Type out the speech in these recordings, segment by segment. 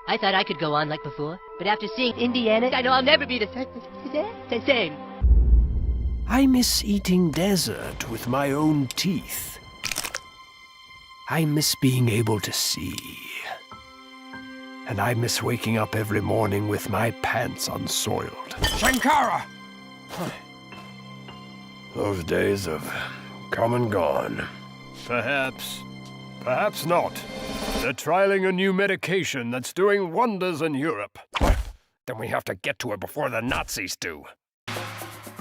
I thought I could go on like before, but after seeing Indiana, I know I'll never be the same. I miss eating dessert with my own teeth. I miss being able to see. And I miss waking up every morning with my pants unsoiled. Shankara! Those days have come and gone. Perhaps not. They're trialing a new medication that's doing wonders in Europe. Then we have to get to it before the Nazis do.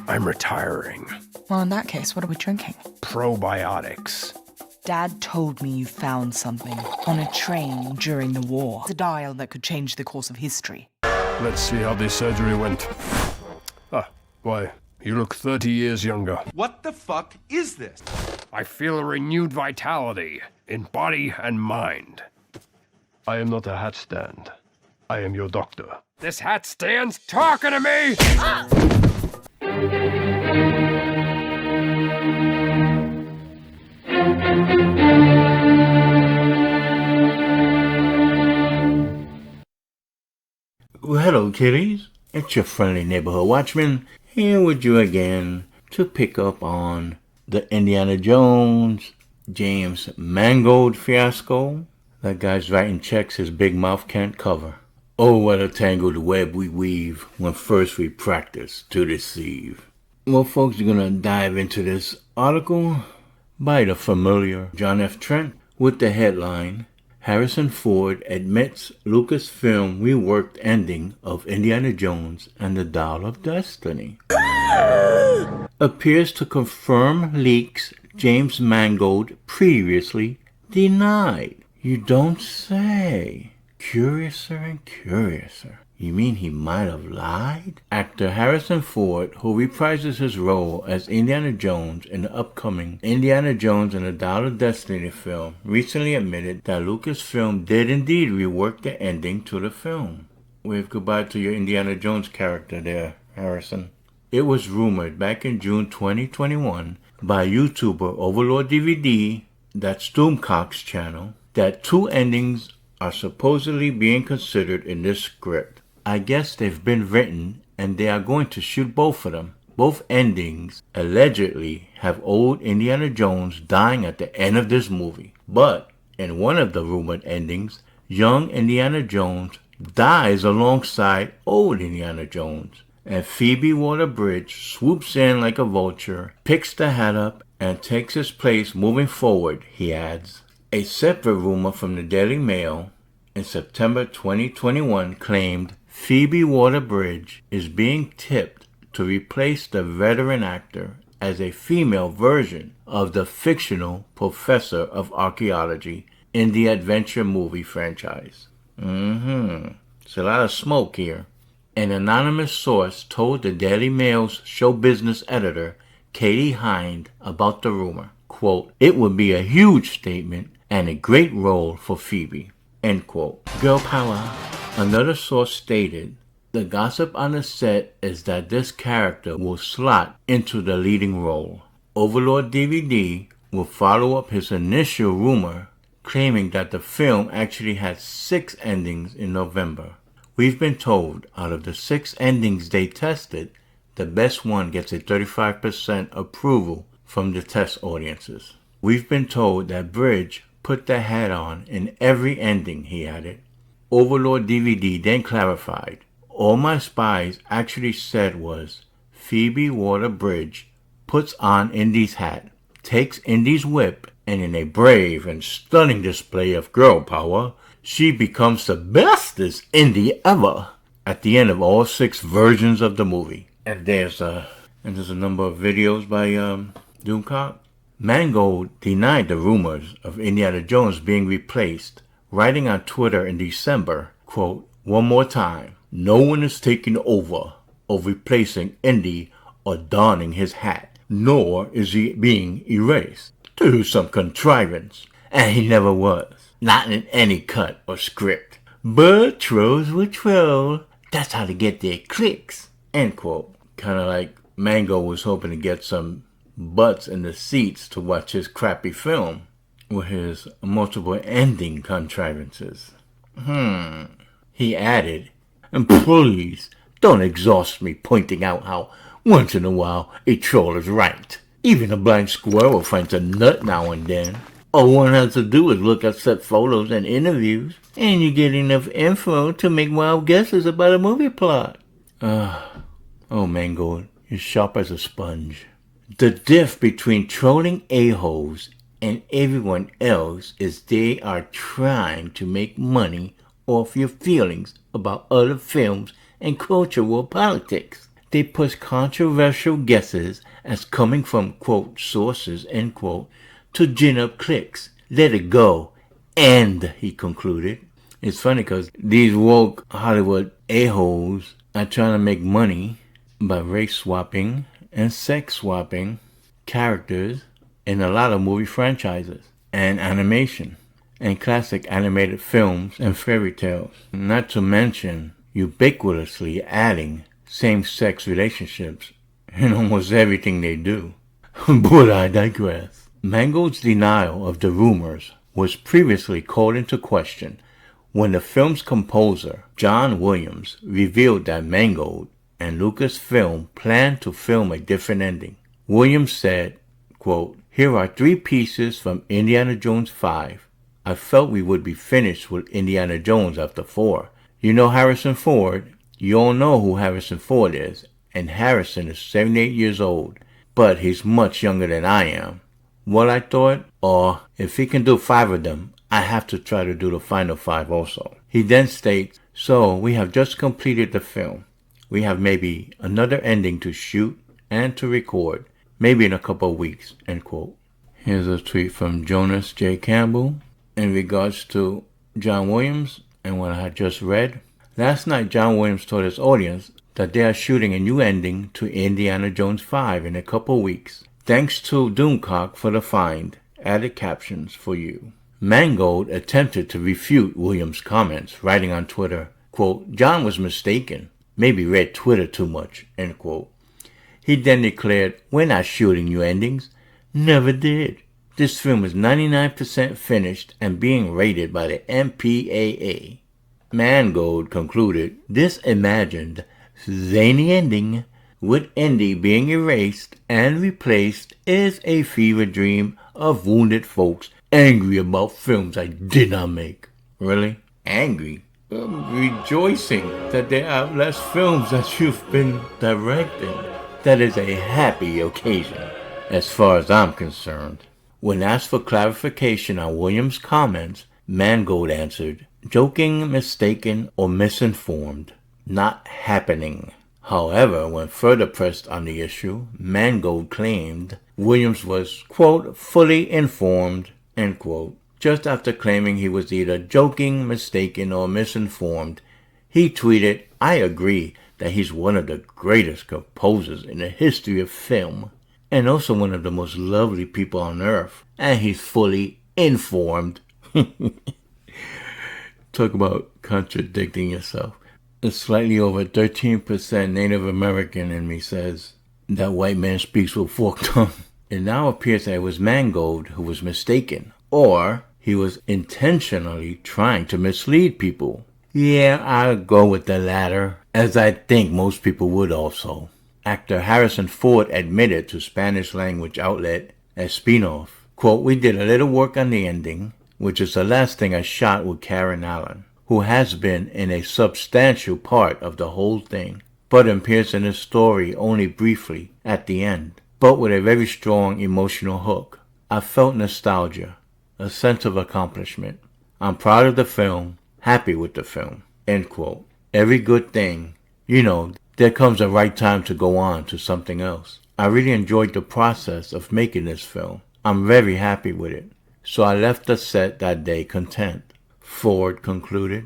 I'm retiring. Well, in that case, what are we drinking? Probiotics. Dad told me you found something on a train during the war. A dial that could change the course of history. Let's see how this surgery went. Why, you look 30 years younger. What the fuck is this? I feel a renewed vitality in body and mind. I am not a hat stand. I am your doctor. This hat stand's talking to me! Well, hello, kiddies. It's your friendly neighborhood watchman here with you again to pick up on the Indiana Jones, James Mangold fiasco. That guy's writing checks his big mouth can't cover. Oh, what a tangled web we weave when first we practice to deceive. Well, folks, you're going to dive into this article by the familiar John F. Trent with the headline, Harrison Ford admits Lucasfilm reworked ending of Indiana Jones and the Dial of Destiny. Appears to confirm leaks James Mangold previously denied. You don't say. Curiouser and curiouser. You mean he might have lied? Actor Harrison Ford, who reprises his role as Indiana Jones in the upcoming Indiana Jones and the Dial of Destiny film, recently admitted that Lucasfilm did indeed rework the ending to the film. Wave goodbye to your Indiana Jones character there, Harrison. It was rumored back in June 2021 by YouTuber Overlord DVD, that's Doomcock's channel, that two endings are supposedly being considered in this script. I guess they've been written and they are going to shoot both of them. Both endings allegedly have old Indiana Jones dying at the end of this movie. But in one of the rumored endings, young Indiana Jones dies alongside old Indiana Jones. And Phoebe Waller-Bridge swoops in like a vulture, picks the hat up, and takes his place moving forward, he adds. A separate rumor from the Daily Mail in September 2021 claimed Phoebe Waller-Bridge is being tipped to replace the veteran actor as a female version of the fictional professor of archaeology in the adventure movie franchise. It's a lot of smoke here. An anonymous source told the Daily Mail's show business editor, Katie Hind, about the rumor. Quote, "It would be a huge statement and a great role for Phoebe." End quote. Girl power. Another source stated, the gossip on the set is that this character will slot into the leading role. Overlord DVD will follow up his initial rumor, claiming that the film actually had 6 endings in November. We've been told out of the 6 endings they tested, the best one gets a 35% approval from the test audiences. We've been told that Bridge put the hat on in every ending, he added. Overlord DVD then clarified, all my spies actually said was Phoebe Waller-Bridge puts on Indy's hat, takes Indy's whip, and in a brave and stunning display of girl power, she becomes the bestest Indy ever at the end of all 6 versions of the movie. And there's a number of videos by Doomcock. Mangold denied the rumors of Indiana Jones being replaced, writing on Twitter in December, quote, "One more time, no one is taking over or replacing Indy or donning his hat, nor is he being erased through some contrivance, and he never was, not in any cut or script. But trolls will troll, that's how to get their clicks," end quote. Kind of like Mango was hoping to get some butts in the seats to watch his crappy film with his multiple ending contrivances. He added, "And please, don't exhaust me pointing out how once in a while a troll is right. Even a blind squirrel finds a nut now and then. All one has to do is look at set photos and interviews, and you get enough info to make wild guesses about a movie plot." Oh, Mangold, you're sharp as a sponge. The diff between trolling a-holes and everyone else is they are trying to make money off your feelings about other films and cultural politics. They push controversial guesses as coming from, quote, sources, end quote, to gin up clicks. Let it go. And, he concluded. It's funny because these woke Hollywood a-holes are trying to make money by race swapping and sex swapping characters in a lot of movie franchises and animation and classic animated films and fairy tales. Not to mention ubiquitously adding same-sex relationships in almost everything they do. But I digress. Mangold's denial of the rumors was previously called into question when the film's composer, John Williams, revealed that Mangold and Lucasfilm planned to film a different ending. Williams said, quote, "Here are 3 pieces from Indiana Jones 5. I felt we would be finished with Indiana Jones after 4. You know Harrison Ford? You all know who Harrison Ford is, and Harrison is 78 years old, but he's much younger than I am. What I thought? Oh, if he can do 5 of them, I have to try to do the final 5 also." He then states, "So we have just completed the film. We have maybe another ending to shoot and to record, maybe in a couple of weeks," end quote. Here's a tweet from Jonas J. Campbell in regards to John Williams and what I had just read. Last night, John Williams told his audience that they are shooting a new ending to Indiana Jones 5 in a couple of weeks. Thanks to Doomcock for the find. Added captions for you. Mangold attempted to refute Williams' comments, writing on Twitter, quote, "John was mistaken. Maybe read Twitter too much," end quote. He then declared, "We're not shooting new endings. Never did. This film is 99% finished and being rated by the MPAA. Mangold concluded, "This imagined, zany ending, with Indy being erased and replaced, is a fever dream of wounded folks angry about films I did not make." Really? Angry? Rejoicing that there are less films that you've been directing. That is a happy occasion, as far as I'm concerned. When asked for clarification on Williams' comments, Mangold answered, "Joking, mistaken, or misinformed. Not happening." However, when further pressed on the issue, Mangold claimed Williams was, quote, "fully informed," end quote. Just after claiming he was either joking, mistaken, or misinformed, he tweeted, "I agree that he's one of the greatest composers in the history of film, and also one of the most lovely people on earth, and he's fully informed." Talk about contradicting yourself. The slightly over 13% Native American in me says, that white man speaks with forked tongue. It now appears that it was Mangold who was mistaken, or he was intentionally trying to mislead people. Yeah, I'll go with the latter, as I think most people would also. Actor Harrison Ford admitted to Spanish language outlet Espinoff, quote, "We did a little work on the ending, which is the last thing I shot with Karen Allen, who has been in a substantial part of the whole thing, but appears in the story only briefly at the end, but with a very strong emotional hook. I felt nostalgia, a sense of accomplishment. I'm proud of the film, happy with the film," end quote. Every good thing, there comes a right time to go on to something else. I really enjoyed the process of making this film. I'm very happy with it. So I left the set that day content, Ford concluded.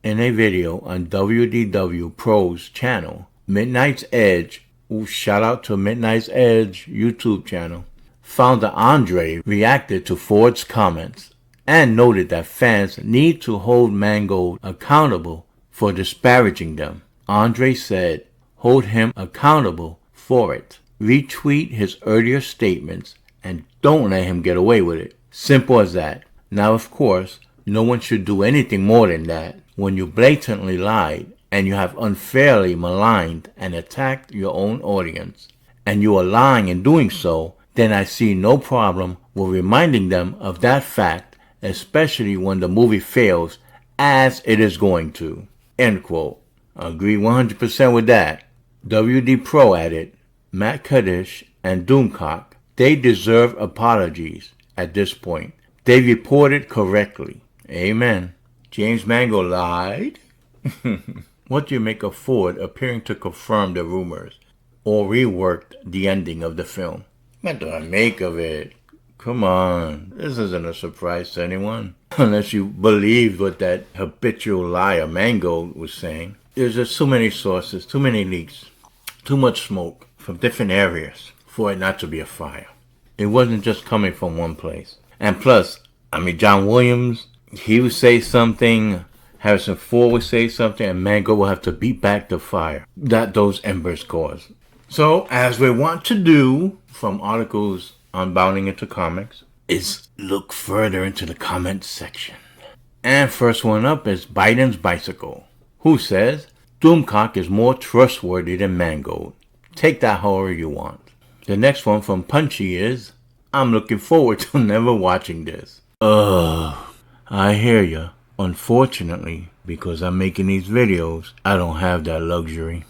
In a video on WDW Pro's channel, Midnight's Edge, shout out to Midnight's Edge YouTube channel, founder Andre reacted to Ford's comments and noted that fans need to hold Mangold accountable for disparaging them. Andre said, "Hold him accountable for it. Retweet his earlier statements and don't let him get away with it. Simple as that." Now, of course, no one should do anything more than that. when you blatantly lied and you have unfairly maligned and attacked your own audience, and you are lying in doing so, then I see no problem with reminding them of that fact, especially when the movie fails, as it is going to. End quote. I agree 100% with that. WD Pro added, Matt Kadish and Doomcock, they deserve apologies at this point. They reported correctly. Amen. James Mangold lied? What do you make of Ford appearing to confirm the rumors or reworked the ending of the film? What do I make of it? Come on, this isn't a surprise to anyone. Unless you believe what that habitual liar Mangold was saying. There's just too many sources, too many leaks, too much smoke from different areas for it not to be a fire. It wasn't just coming from one place. And plus, John Williams, he would say something, Harrison Ford would say something, and Mangold will have to beat back the fire that those embers caused. So, as we want to do from articles on Bounding into Comics, is look further into the comments section. And first one up is Biden's Bicycle, who says, Doomcock is more trustworthy than Mangold. Take that however you want. The next one from Punchy is, I'm looking forward to never watching this. I hear ya. Unfortunately, because I'm making these videos, I don't have that luxury.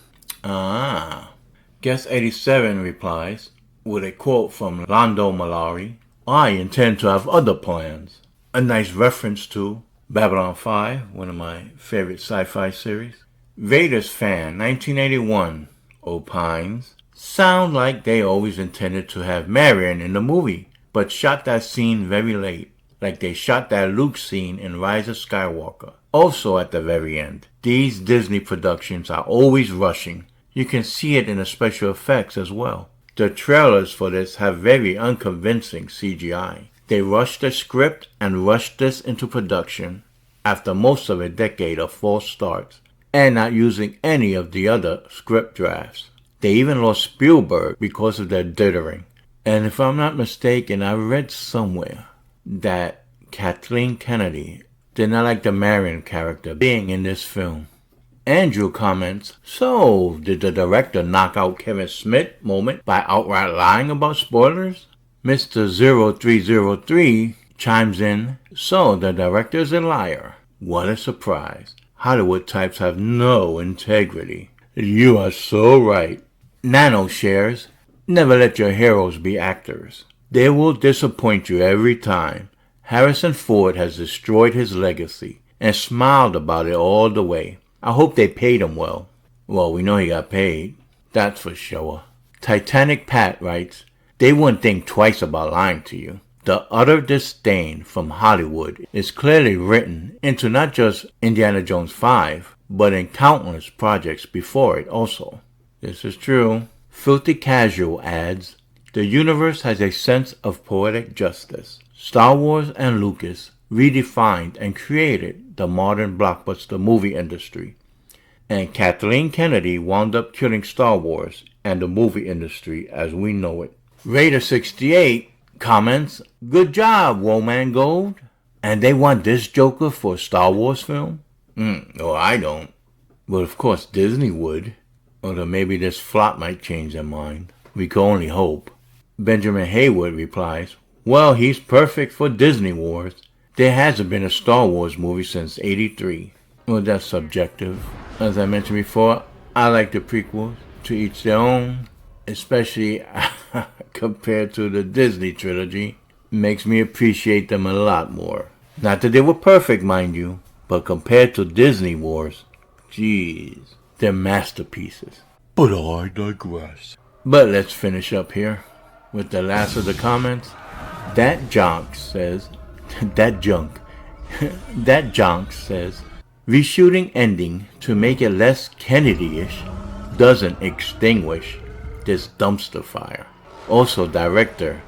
Guest 87 replies with a quote from Londo Malari, I intend to have other plans. A nice reference to Babylon 5, one of my favorite sci-fi series. Vader's fan 1981 opines, sound like they always intended to have Marion in the movie, but shot that scene very late, like they shot that Luke scene in Rise of Skywalker. Also at the very end, these Disney productions are always rushing. You can see it in the special effects as well. The trailers for this have very unconvincing CGI. They rushed the script and rushed this into production after most of a decade of false starts and not using any of the other script drafts. They even lost Spielberg because of their dithering. And if I'm not mistaken, I read somewhere that Kathleen Kennedy did not like the Marion character being in this film. Andrew comments, so did the director knock out Kevin Smith moment by outright lying about spoilers? Mr. 0303 chimes in, so the director is a liar. What a surprise. Hollywood types have no integrity. You are so right. Nano shares, never let your heroes be actors. They will disappoint you every time. Harrison Ford has destroyed his legacy and smiled about it all the way. I hope they paid him well. Well, we know he got paid. That's for sure. Titanic Pat writes, they wouldn't think twice about lying to you. The utter disdain from Hollywood is clearly written into not just Indiana Jones 5, but in countless projects before it also. This is true. Filthy Casual adds, the universe has a sense of poetic justice. Star Wars and Lucas redefined and created the modern blockbuster movie industry. And Kathleen Kennedy wound up killing Star Wars and the movie industry as we know it. Raider68 comments, good job, Mangold. And they want this Joker for a Star Wars film? No, I don't. But of course Disney would. Although maybe this flop might change their mind. We can only hope. Benjamin Haywood replies, well, he's perfect for Disney Wars. There hasn't been a Star Wars movie since '83. Well, that's subjective. As I mentioned before, I like the prequels, to each their own, especially compared to the Disney trilogy. Makes me appreciate them a lot more. Not that they were perfect, mind you, but compared to Disney Wars, geez, they're masterpieces. But I digress. But let's finish up here with the last of the comments. That Jonk says, reshooting ending to make it less Kennedy-ish doesn't extinguish this dumpster fire. Also, director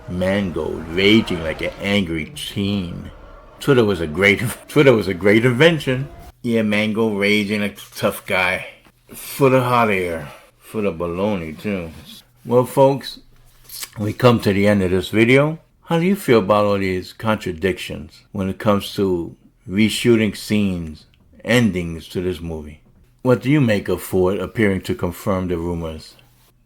Mangold raging like an angry teen. Twitter was a great invention. Yeah, Mangold raging like a tough guy. Full of hot air. Full of baloney, too. Well, folks, we come to the end of this video. How do you feel about all these contradictions when it comes to reshooting scenes endings to this movie. What do you make of Ford appearing to confirm the rumors?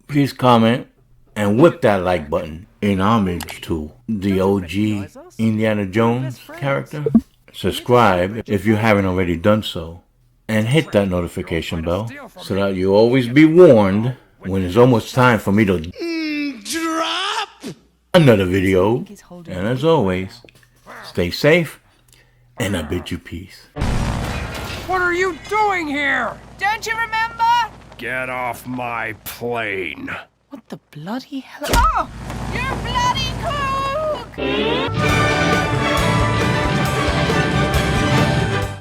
Please comment and whip that like button in homage to the OG Indiana Jones character. Subscribe if you haven't already done so, and hit that notification bell so that you'll always be warned when it's almost time for me to drop another video. And as always, stay safe, and I bid you peace. What are you doing here? Don't you remember? Get off my plane. What the bloody hell? Oh! You bloody cook!